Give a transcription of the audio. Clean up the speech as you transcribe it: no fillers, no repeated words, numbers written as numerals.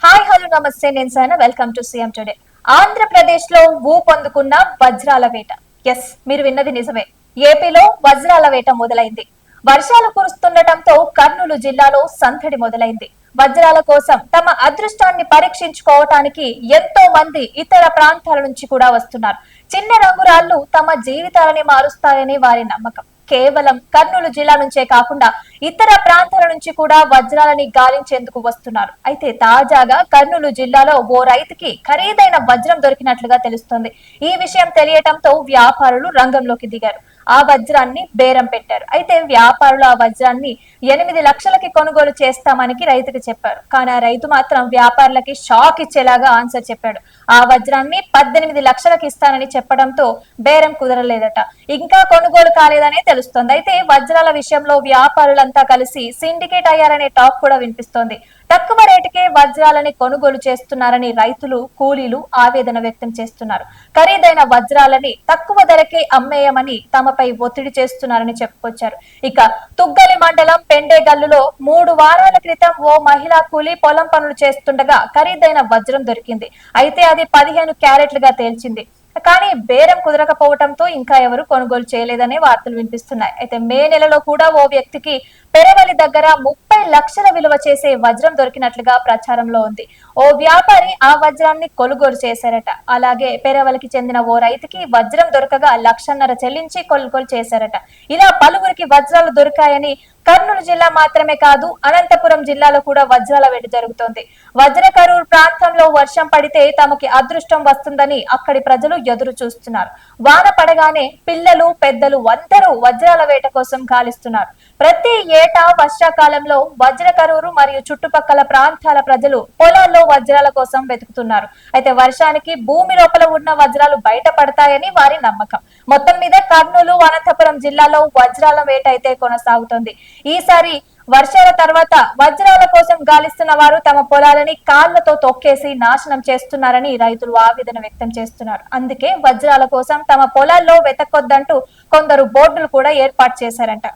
Hi hello నమస్తే నేను Saina welcome to CM today. Andhra Pradesh లో ఊపందుకున్న వజ్రాల వేట. ఎస్, మీరు విన్నది నిజమే. ఏపీలో వజ్రాల వేట మొదలైంది. వర్షాలు కురుస్తుండటంతో కర్నూలు జిల్లాలో సందడి మొదలైంది. వజ్రాల కోసం తమ అదృష్టాన్ని పరీక్షించుకోవటానికి ఎంతో మంది ఇతర ప్రాంతాల నుంచి కూడా వస్తున్నారు. చిన్న రంగురాళ్లు తమ జీవితాలని మారుస్తాయని వారి నమ్మకం. కేవలం కర్నూలు జిల్లా నుంచే కాకుండా ఇతర ప్రాంతాల నుంచి కూడా వజ్రాలని గాలించేందుకు వస్తున్నారు. అయితే తాజాగా కర్నూలు జిల్లాలో ఓ రైతుకి ఖరీదైన వజ్రం దొరికినట్లుగా తెలుస్తోంది. ఈ విషయం తెలియటంతో వ్యాపారులు రంగంలోకి దిగారు. ఆ వజ్రాన్ని బేరం పెట్టారు. అయితే వ్యాపారులు ఆ వజ్రాన్ని 8 లక్షలకి కొనుగోలు చేస్తామని రైతుకి చెప్పారు. కానీ ఆ రైతు మాత్రం వ్యాపారులకి షాక్ ఇచ్చేలాగా ఆన్సర్ చెప్పాడు. ఆ వజ్రాన్ని 18 లక్షలకి ఇస్తానని చెప్పడంతో బేరం కుదరలేదట. ఇంకా కొనుగోలు కాలేదనే తెలుస్తోంది. అయితే వజ్రాల విషయంలో వ్యాపారులంతా కలిసి సిండికేట్ అయ్యారనే టాక్ కూడా వినిపిస్తోంది. తక్కువ రేటుకే వజ్రాలని కొనుగోలు చేస్తున్నారని రైతులు, కూలీలు ఆవేదన వ్యక్తం చేస్తున్నారు. ఖరీదైన వజ్రాలని తక్కువ ధరకే అమ్మేయమని తమపై ఒత్తిడి చేస్తున్నారని చెప్పుకొచ్చారు. ఇక తుగ్గలి మండలం పెండేగల్లులో 3 వారాల క్రితం ఓ మహిళా కూలీ పొలం పనులు చేస్తుండగా ఖరీదైన వజ్రం దొరికింది. అయితే అది 15 క్యారెట్లుగా తేల్చింది. కానీ బేరం కుదరకపోవడంతో ఇంకా ఎవరు కొనుగోలు చేయలేదనే వార్తలు వినిపిస్తున్నాయి. అయితే మే నెలలో కూడా ఓ వ్యక్తికి పెరవలి దగ్గర 30 లక్షల విలువ చేసే వజ్రం దొరికినట్లుగా ప్రచారంలో ఉంది. ఓ వ్యాపారి ఆ వజ్రాన్ని కొనుగోలు చేశారట. అలాగే పెరవలికి చెందిన ఓ రైతుకి వజ్రం దొరకగా 1,50,000 చెల్లించి కొనుగోలు చేశారట. ఇలా పలువురికి వజ్రాలు దొరికాయని కర్నూలు జిల్లా మాత్రమే కాదు, అనంతపురం జిల్లాలో కూడా వజ్రాల వేట జరుగుతోంది. వజ్రకరూరు ప్రాంతంలో వర్షం పడితే తమకి అదృష్టం వస్తుందని అక్కడి ప్రజలు ఎదురు చూస్తున్నారు. వాన పడగానే పిల్లలు, పెద్దలు అందరూ వజ్రాల వేట కోసం గాలిస్తున్నారు. ప్రతి ఏటా వర్షాకాలంలో వజ్రకరూరు మరియు చుట్టుపక్కల ప్రాంతాల ప్రజలు పొలాల్లో వజ్రాల కోసం వెతుకుతున్నారు. అయితే వర్షానికి భూమి లోపల ఉన్న వజ్రాలు బయటపడతాయని వారి నమ్మకం. మొత్తం మీద కర్నూలు, అనంతపురం జిల్లాలో వజ్రాల వేట అయితే కొనసాగుతోంది. ఈసారి వర్షాల తర్వాత వజ్రాల కోసం గాలిస్తున్న వారు తమ పొలాలని కాళ్లతో తొక్కేసి నాశనం చేస్తున్నారని రైతులు ఆవేదన వ్యక్తం చేస్తున్నారు. అందుకే వజ్రాల కోసం తమ పొలాల్లో వెతకొద్దంటూ కొందరు బోర్డులు కూడా ఏర్పాటు చేశారంట.